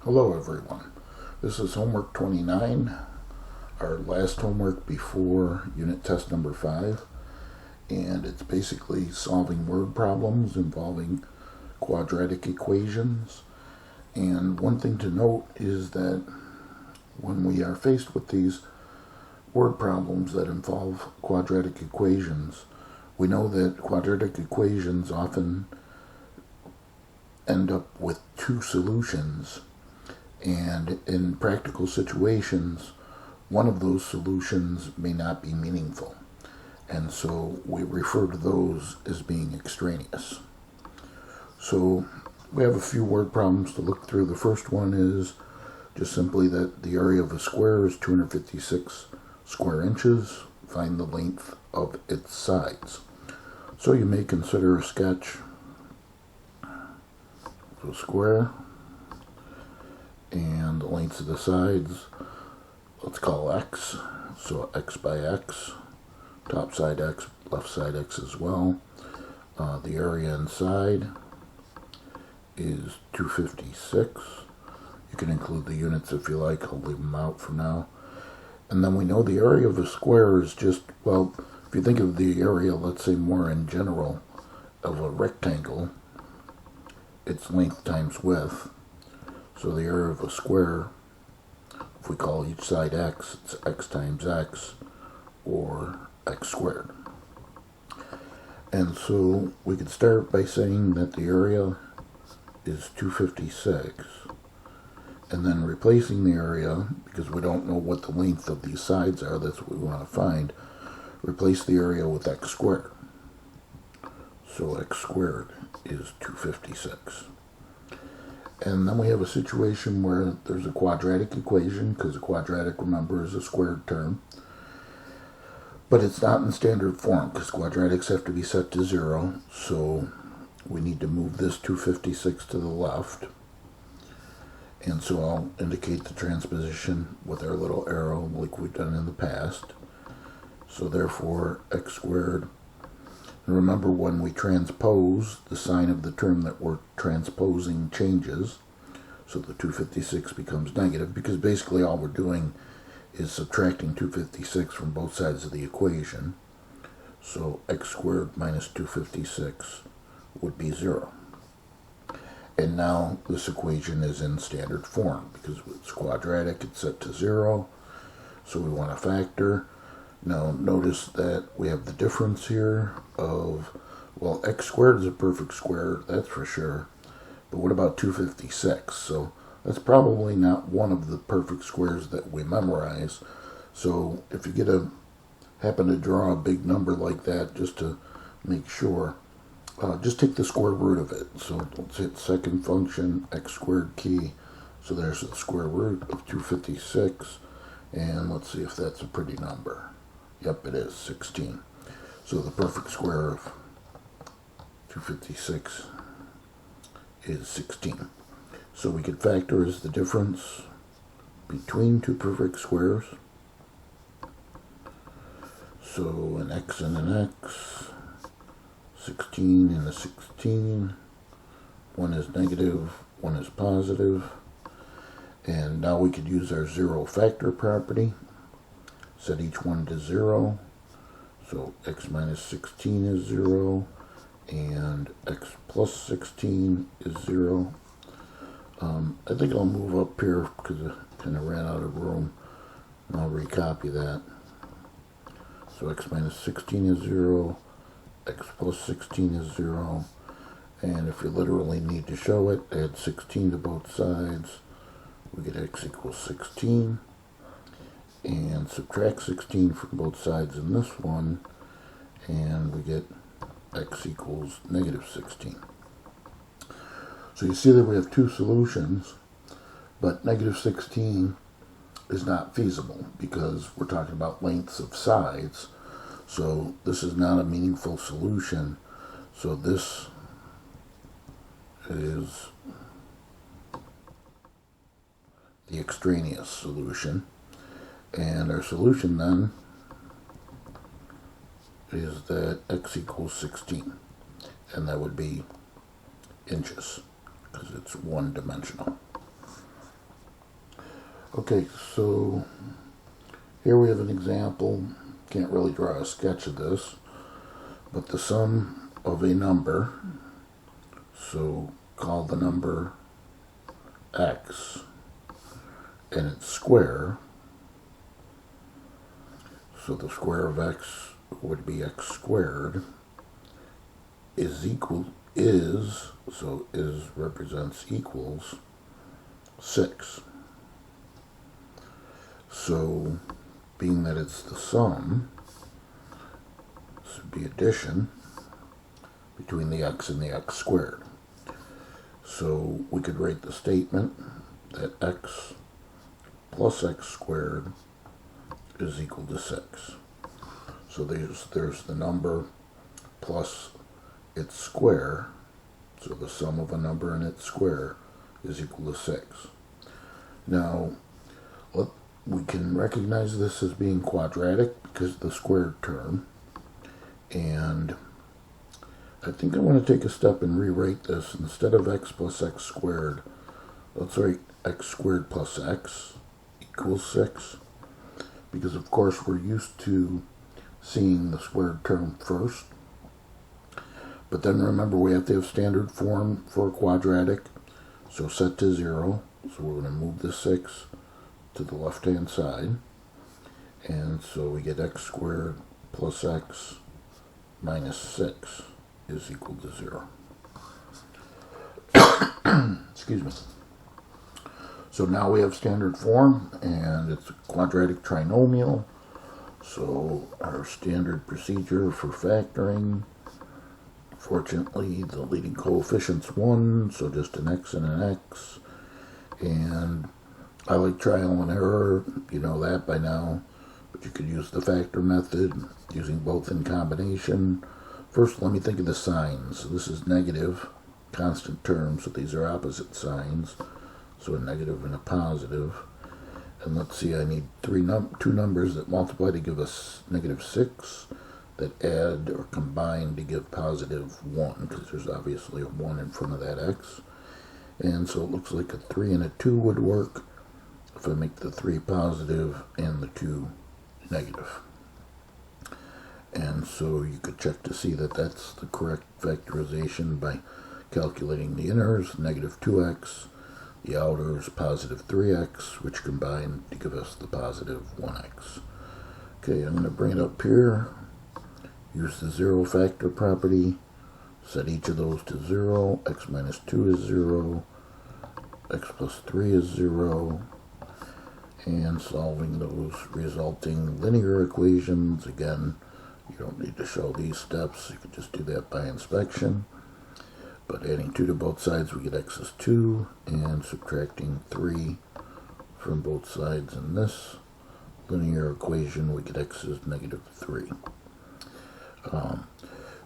Hello everyone. This is homework 29, our last homework before unit test number 5, and it's basically solving word problems involving quadratic equations. And one thing to note is that when we are faced with these word problems that involve quadratic equations, we know that quadratic equations often end up with two solutions. And in practical situations, one of those solutions may not be meaningful. And so we refer to those as being extraneous. So we have a few word problems to look through. The first one is just simply that the area of a square is 256 square inches. Find the length of its sides. So you may consider a sketch of a square, and the lengths of the sides, let's call x, so x by x, top side x, left side x as well. The area inside is 256. You can include the units if you like, I'll leave them out for now. And then we know the area of a square is just, well, if you think of the area, let's say more in general, of a rectangle, it's length times width. So the area of a square, if we call each side x, it's x times x, or x squared. And so we could start by saying that the area is 256, and then replacing the area, because we don't know what the length of these sides are, that's what we want to find, replace the area with x squared. So x squared is 256. And then we have a situation where there's a quadratic equation, because a quadratic, remember, is a squared term. But it's not in standard form, because quadratics have to be set to 0. So we need to move this 256 to the left. And so I'll indicate the transposition with our little arrow like we've done in the past. So therefore, x squared. And remember, when we transpose, the sign of the term that we're transposing changes. So the 256 becomes negative, because basically all we're doing is subtracting 256 from both sides of the equation. So x squared minus 256 would be 0. And now this equation is in standard form, because it's quadratic, it's set to 0. So we want to factor. Now notice that we have the difference here of, well, x squared is a perfect square, that's for sure. But what about 256? So that's probably not one of the perfect squares that we memorize. So if you happen to draw a big number like that, just to make sure, just take the square root of it. So let's hit second function, x squared key. So there's the square root of 256. And let's see if that's a pretty number. Yep, it is, 16. So the perfect square of 256 is 16. So we could factor as the difference between two perfect squares. So an x and an x, 16 and a 16. One is negative, one is positive. And now we could use our zero factor property. Set each one to 0. So x minus 16 is 0, and x plus 16 is 0. I think I'll move up here because I kind of ran out of room, and I'll recopy that. So x minus 16 is 0, x plus 16 is 0, and if you literally need to show it, add 16 to both sides. We get x equals 16. And subtract 16 from both sides in this one, and we get x equals negative 16. So you see that we have two solutions, but negative 16 is not feasible because we're talking about lengths of sides. So this is not a meaningful solution. So this is the extraneous solution. And our solution then is that x equals 16, and that would be inches, because it's one-dimensional. Okay, so here we have an example. Can't really draw a sketch of this, but the sum of a number, so call the number x and its square, so the square of x would be x squared, is represents equals 6. So being that it's the sum, this would be addition between the x and the x squared. So we could write the statement that x plus x squared is equal to 6. So there's the number plus its square, so the sum of a number and its square is equal to 6. Now, we can recognize this as being quadratic because of the squared term, and I think I want to take a step and rewrite this. Instead of x plus x squared, let's write x squared plus x equals 6, because of course we're used to seeing the squared term first. But then remember, we have to have standard form for a quadratic, so set to 0. So we're going to move the 6 to the left-hand side, and so we get x squared plus x minus 6 is equal to 0. Excuse me. So now we have standard form, and it's a quadratic trinomial. So our standard procedure for factoring, fortunately the leading coefficient's 1, so just an x and an x. And I like trial and error, you know that by now, but you could use the factor method, using both in combination. First, let me think of the signs. This is negative, constant term, so these are opposite signs, so a negative and a positive. And let's see, I need two numbers that multiply to give us negative 6, that add or combine to give positive 1, because there's obviously a 1 in front of that x. And so it looks like a 3 and a 2 would work if I make the 3 positive and the 2 negative. And so you could check to see that that's the correct factorization by calculating the inners, negative 2x, the outers, positive 3x, which combine to give us the positive 1x. Okay, I'm going to bring it up here, use the zero factor property, set each of those to 0, x minus 2 is 0, x plus 3 is 0, and solving those resulting linear equations. Again, you don't need to show these steps, you can just do that by inspection. But adding 2 to both sides, we get x is 2, and subtracting 3 from both sides in this linear equation, we get x is negative 3.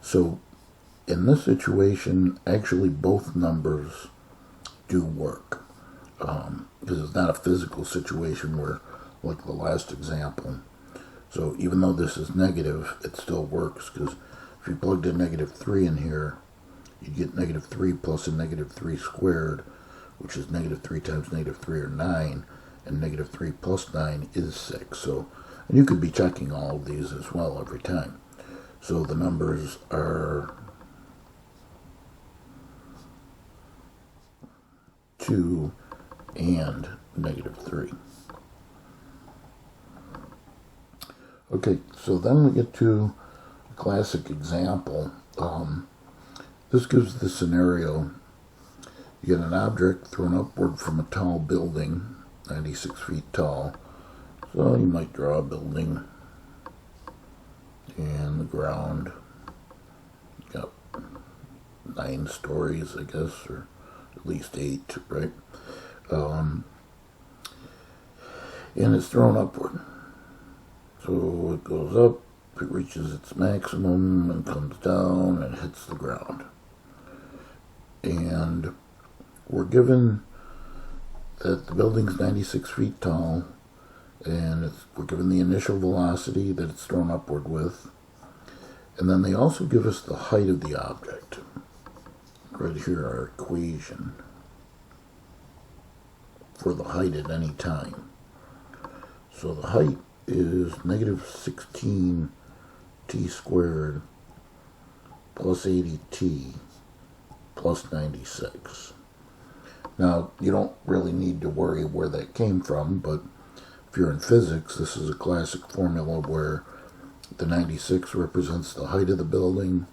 So in this situation, actually both numbers do work, because it's not a physical situation where, like the last example. So even though this is negative, it still works, because if you plugged in negative 3 in here, you'd get negative 3 plus a negative 3 squared, which is negative 3 times negative 3 or 9, and negative 3 plus 9 is 6. So, and you could be checking all of these as well every time. So the numbers are 2 and negative 3. Okay, so then we get to a classic example. This gives the scenario: you get an object thrown upward from a tall building, 96 feet tall. So you might draw a building, and the ground got 9 stories, I guess, or at least 8, right? And it's thrown upward. So it goes up, it reaches its maximum, and comes down and hits the ground. And we're given that the building's 96 feet tall, and we're given the initial velocity that it's thrown upward with. And then they also give us the height of the object. Right here, our equation for the height at any time. So the height is negative 16 t squared plus 80t plus 96. Now, you don't really need to worry where that came from, but if you're in physics, this is a classic formula where the 96 represents the height of the building,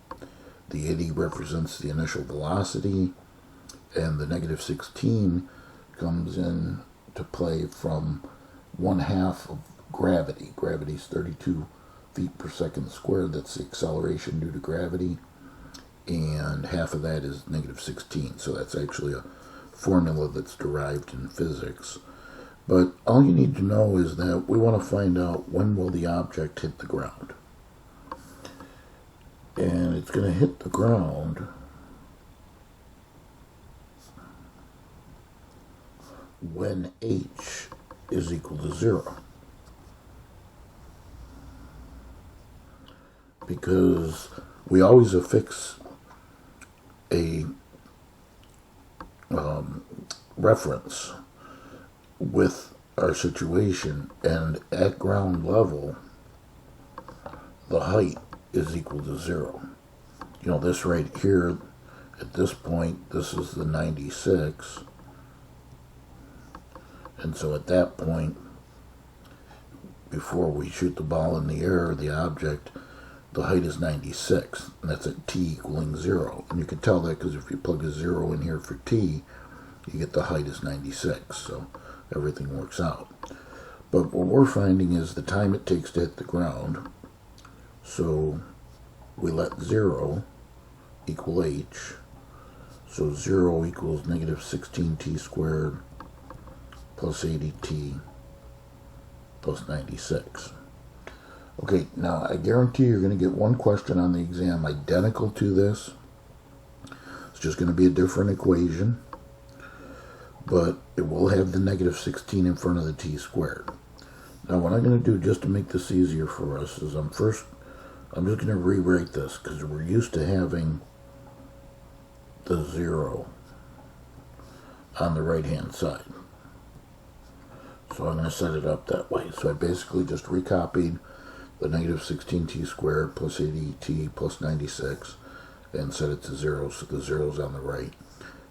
the 80 represents the initial velocity, and the negative 16 comes in to play from 1/2 of gravity. Gravity is 32 feet per second squared. That's the acceleration due to gravity. And half of that is negative 16. So that's actually a formula that's derived in physics. But all you need to know is that we want to find out when will the object hit the ground. And it's going to hit the ground when h is equal to 0. Because we always affix a reference with our situation, and at ground level, the height is equal to 0. You know, this right here, at this point, this is the 96. And so at that point, before we shoot the ball in the air, the object, the height is 96. And that's at t equaling 0. And you can tell that because if you plug a 0 in here for t, you get the height is 96. So everything works out. But what we're finding is the time it takes to hit the ground. So we let 0 equal h. So 0 equals negative 16t squared plus 80t plus 96. Okay, now I guarantee you're going to get one question on the exam identical to this. It's just going to be a different equation, but it will have the negative 16 in front of the t squared. Now what I'm going to do just to make this easier for us is I'm just going to rewrite this because we're used to having the 0 on the right hand side. So I'm going to set it up that way. So I basically just recopied the negative 16t squared plus 80t plus 96 and set it to 0, so the 0's on the right.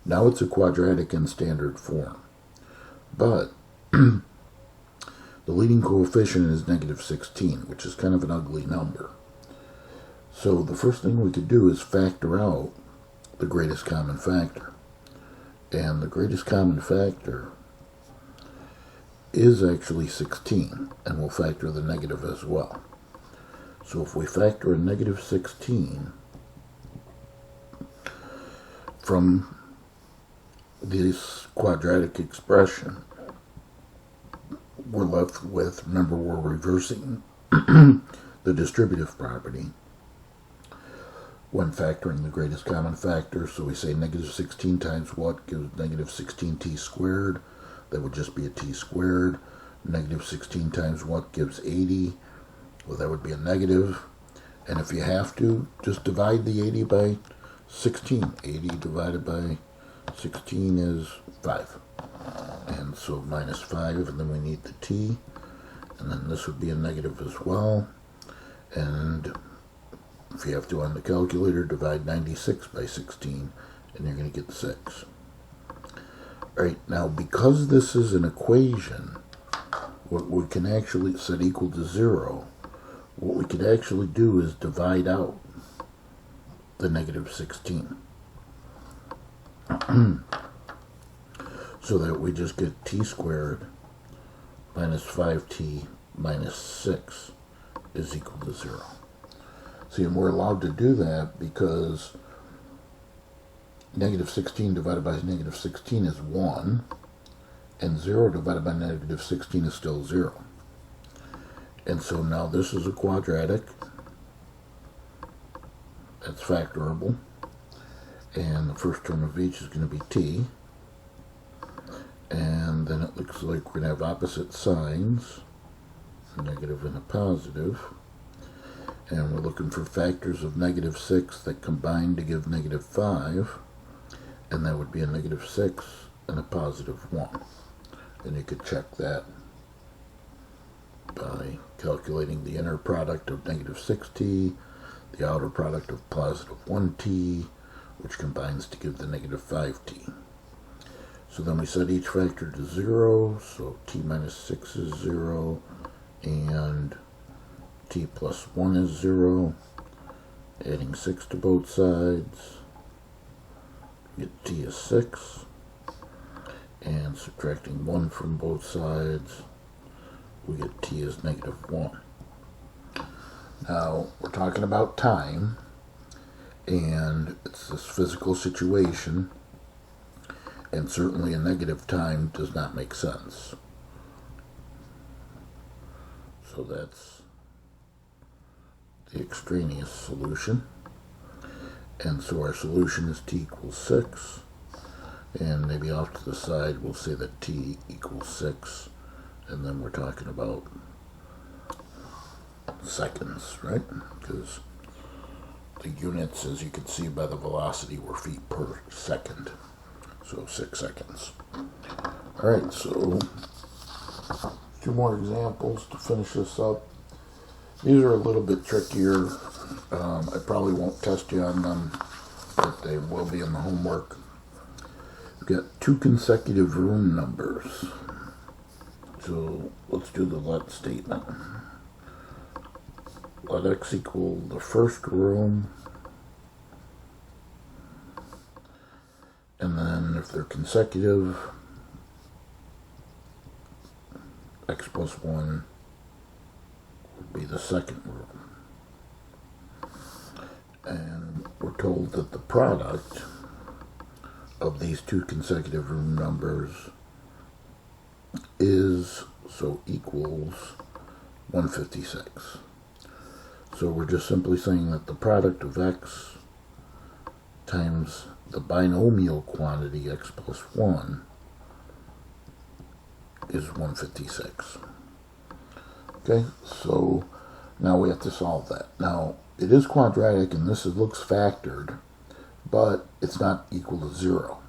Now it's a quadratic in standard form. But the leading coefficient is negative 16, which is kind of an ugly number. So the first thing we could do is factor out the greatest common factor. And the greatest common factor is actually 16, and we'll factor the negative as well. So if we factor a negative 16 from this quadratic expression, we're left with, remember we're reversing the distributive property when factoring the greatest common factor. So we say negative 16 times what gives negative 16t squared. That would just be a t squared. Negative 16 times what gives 80. Well, that would be a negative. And if you have to, just divide the 80 by 16. 80 divided by 16 is 5. And so minus 5, and then we need the t. And then this would be a negative as well. And if you have to on the calculator, divide 96 by 16, and you're going to get 6. Right, now because this is an equation, what we can actually set equal to 0, what we could actually do is divide out the negative 16. So that we just get t squared minus 5t minus 6 is equal to 0. See, and we're allowed to do that because negative 16 divided by negative 16 is 1, and 0 divided by negative 16 is still 0. And so now this is a quadratic. That's factorable. And the first term of each is going to be t. And then it looks like we're going to have opposite signs, a negative and a positive. And we're looking for factors of negative 6 that combine to give negative 5. And that would be a negative 6 and a positive 1. And you could check that by calculating the inner product of negative 6t, the outer product of positive 1t, which combines to give the negative 5t. So then we set each factor to 0, so t minus 6 is 0, and t plus 1 is 0. Adding 6 to both sides, we get t is 6, and subtracting 1 from both sides, we get t is negative 1. Now, we're talking about time, and it's this physical situation, and certainly a negative time does not make sense. So that's the extraneous solution. And so our solution is t equals 6, and maybe off to the side we'll say that t equals 6, and then we're talking about seconds, right? Because the units, as you can see by the velocity, were feet per second. So 6 seconds. Alright, so 2 more examples to finish this up. These are a little bit trickier. I probably won't test you on them, but they will be in the homework. We've got 2 consecutive room numbers. So let's do the let statement. Let x equal the first room, and then if they're consecutive, x plus 1 would be the second room. And we're told that the product of these 2 consecutive room numbers is, so equals 156. So we're just simply saying that the product of x times the binomial quantity x plus 1 is 156. Okay, so now we have to solve that. Now, it is quadratic, and this looks factored, but it's not equal to 0.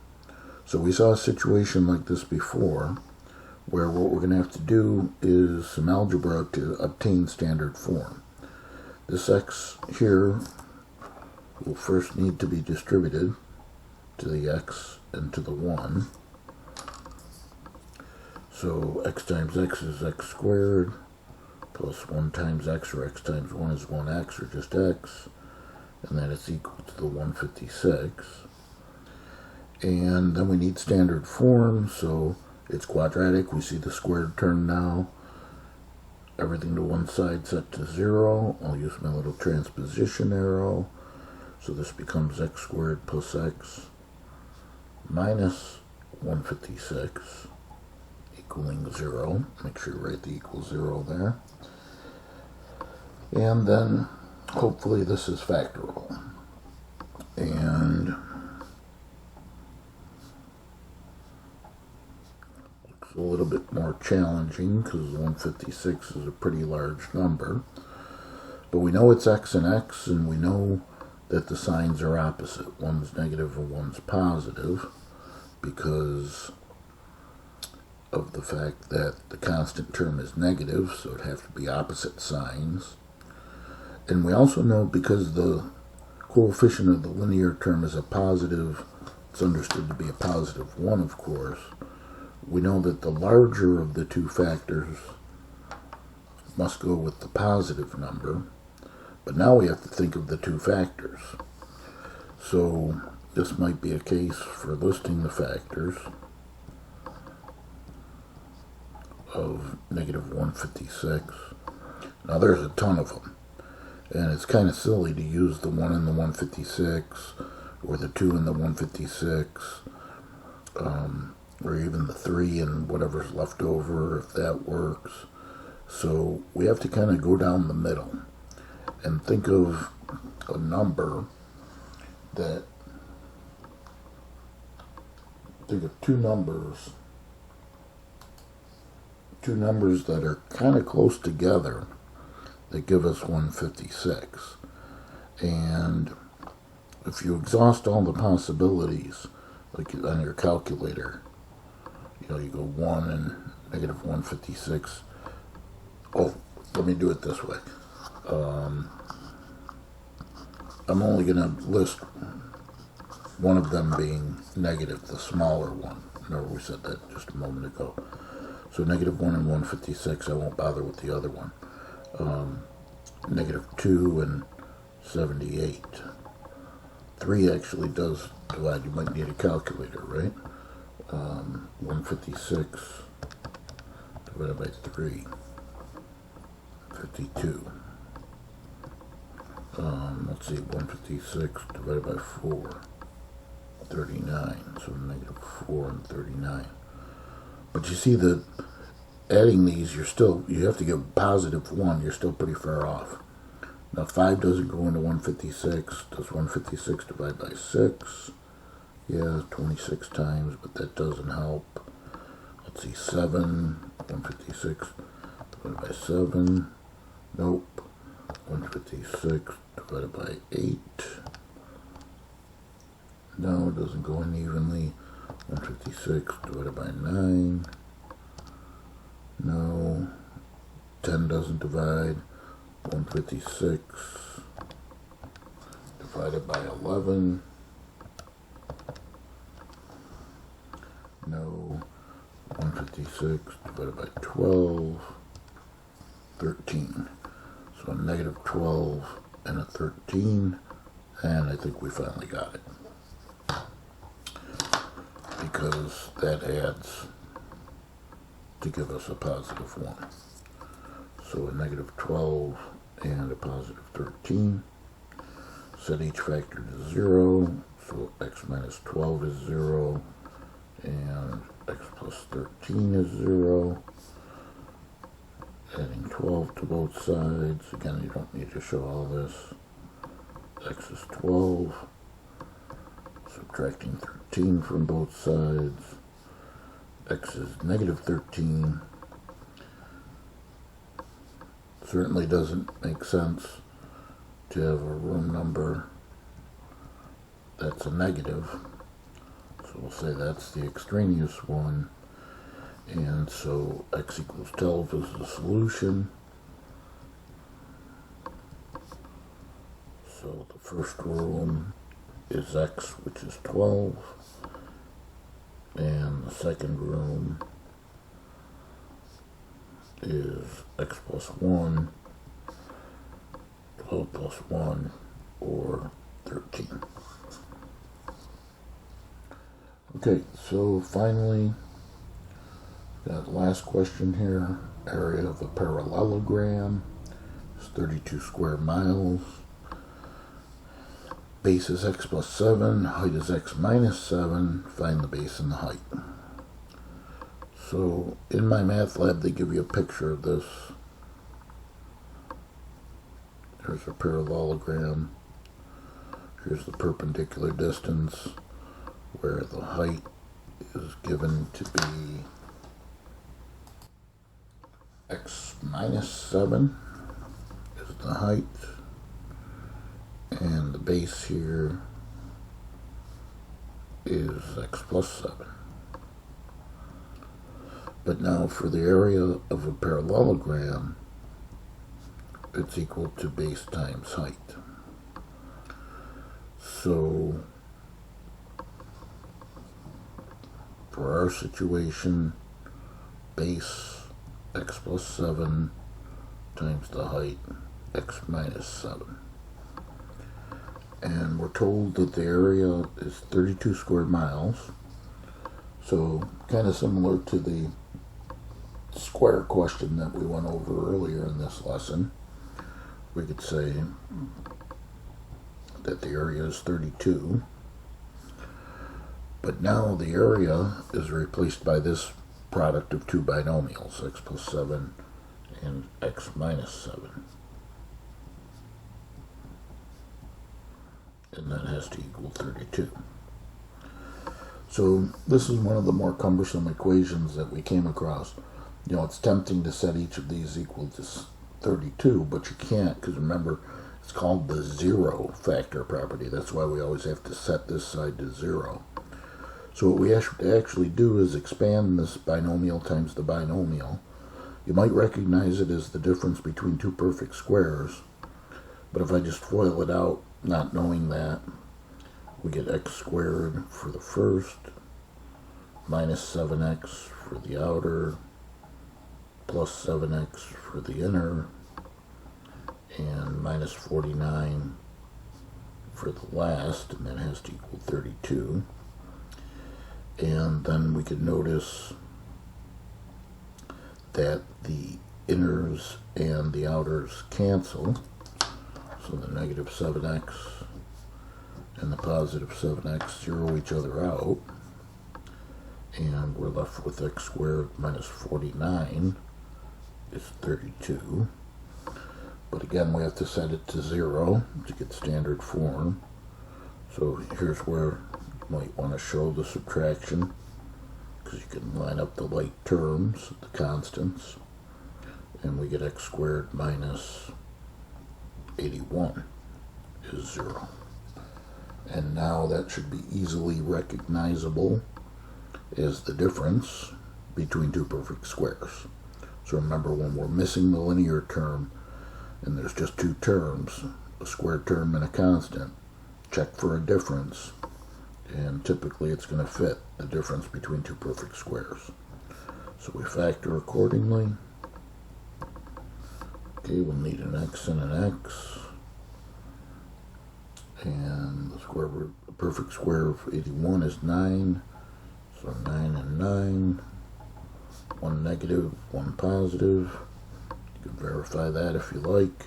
So we saw a situation like this before, where what we're going to have to do is some algebra to obtain standard form. This x here will first need to be distributed to the x and to the 1. So x times x is x squared, plus 1 times x, or x times 1 is 1x, or just x, and then it's equal to the 156. And then we need standard form, so it's quadratic. We see the squared term now. Everything to one side set to 0. I'll use my little transposition arrow. So this becomes x squared plus x minus 156 equaling 0. Make sure you write the equal 0 there. And then hopefully this is factorable. And looks a little bit more challenging because 156 is a pretty large number. But we know it's x and x, and we know that the signs are opposite. One's negative and one's positive because of the fact that the constant term is negative, so it'd have to be opposite signs. And we also know because the coefficient of the linear term is a positive, it's understood to be a positive 1, of course. We know that the larger of the 2 factors must go with the positive number. But now we have to think of the 2 factors. So this might be a case for listing the factors of negative 156. Now there's a ton of them. And it's kind of silly to use the 1 in the 156, or the 2 in the 156, or even the 3 and whatever's left over, if that works. So we have to kind of go down the middle and think of a number that, think of two numbers that are kind of close together that give us 156. And if you exhaust all the possibilities, like on your calculator, you go 1 and negative 156, oh, let me do it this way. I'm only going to list one of them being negative, the smaller one. Remember we said that just a moment ago. So negative 1 and 156, I won't bother with the other one. Negative 2 and 78. 3 actually does divide. You might need a calculator, right? 156 divided by 3. 52. Let's see, 156 divided by 4. 39. So negative 4 and 39. But you see that adding these, you have to get positive 1. You're still pretty far off. Now 5 doesn't go into 156. Does 156 divide by 6? Yeah, 26 times, but that doesn't help. Let's see, 7. 156 divided by 7. Nope. 156 divided by 8. No, it doesn't go in evenly. 156 divided by 9. No. 10 doesn't divide. 156 divided by 11. No. 156 divided by 12. 13. So a negative 12 and a 13. And I think we finally got it. Because that adds to give us a positive 1. So a negative 12 and a positive 13. Set each factor to 0. So x minus 12 is 0. And x plus 13 is 0. Adding 12 to both sides. Again, you don't need to show all this. X is 12. Subtracting 13 from both sides. X is negative 13. Certainly doesn't make sense to have a room number that's a negative. So we'll say that's the extraneous one. And so x equals 12 is the solution. So the first room is x, which is 12. And the second room is x plus 1, 12 plus 1, or 13. Okay, so finally, that last question here, area of a parallelogram is 32 square miles. Base is x plus 7, height is x minus 7, find the base and the height. So in my math lab they give you a picture of this. There's a parallelogram. Here's the perpendicular distance where the height is given to be x minus 7 is the height. And the base here is x plus 7. But now for the area of a parallelogram, it's equal to base times height. So for our situation, base x plus 7 times the height x minus 7. And we're told that the area is 32 square miles. So kind of similar to the square question that we went over earlier in this lesson. We could say that the area is 32. But now the area is replaced by this product of two binomials, x plus 7 and x minus 7. And that has to equal 32. So this is one of the more cumbersome equations that we came across. You know, it's tempting to set each of these equal to 32, but you can't, because remember, it's called the zero factor property. That's why we always have to set this side to 0. So what we have to actually do is expand this binomial times the binomial You might recognize it as the difference between two perfect squares, but if I just FOIL it out, not knowing that, we get x squared for the first, minus 7x for the outer, plus 7x for the inner, and minus 49 for the last, and that has to equal 32. And then we could notice that the inners and the outers cancel, so the negative 7x and the positive 7x zero each other out, and we're left with x squared minus 49 is 32. But again, we have to set it to 0 to get standard form. So here's where you might want to show the subtraction, because you can line up the like terms, the constants, and we get x squared minus 81 is 0. And now that should be easily recognizable as the difference between two perfect squares. So remember, when we're missing the linear term and there's just two terms, a squared term and a constant, check for a difference, and typically it's going to fit the difference between two perfect squares. So we factor accordingly. Okay, we'll need an x and an x, and the perfect square of 81 is 9, so 9 and 9, 1 negative, 1 positive. You can verify that if you like.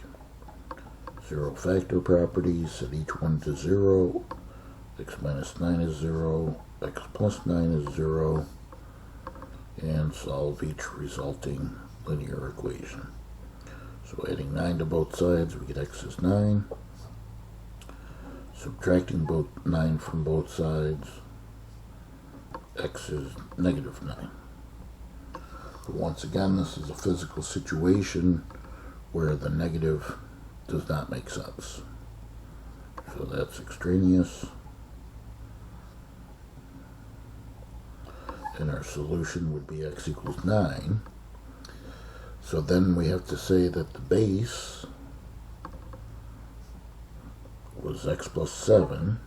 Zero factor properties, set each one to 0. X minus 9 is 0, x plus 9 is 0, and solve each resulting linear equation. So adding 9 to both sides, we get x is 9. Subtracting both 9 from both sides, x is negative 9. But once again, this is a physical situation where the negative does not make sense. So that's extraneous. And our solution would be x equals 9. So then we have to say that the base was x plus 7.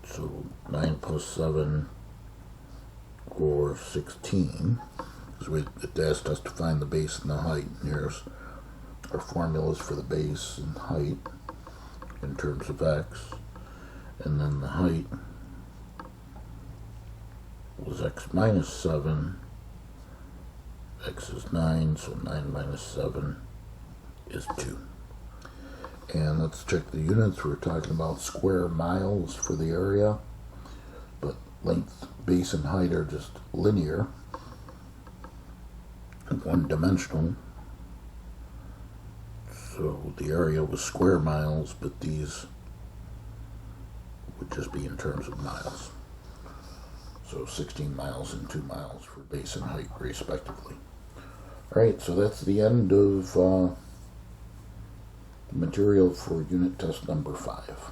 So 9 plus 7 or 16, because it asked us to find the base and the height. And here's our formulas for the base and height in terms of x. And then the height was x minus 7. X is 9, so 9 minus 7 is 2. And let's check the units. We're talking about square miles for the area, but length, base, and height are just linear and one-dimensional. So the area was square miles, but these would just be in terms of miles. So 16 miles and 2 miles for base and height, respectively. Alright, so that's the end of material for unit test number 5.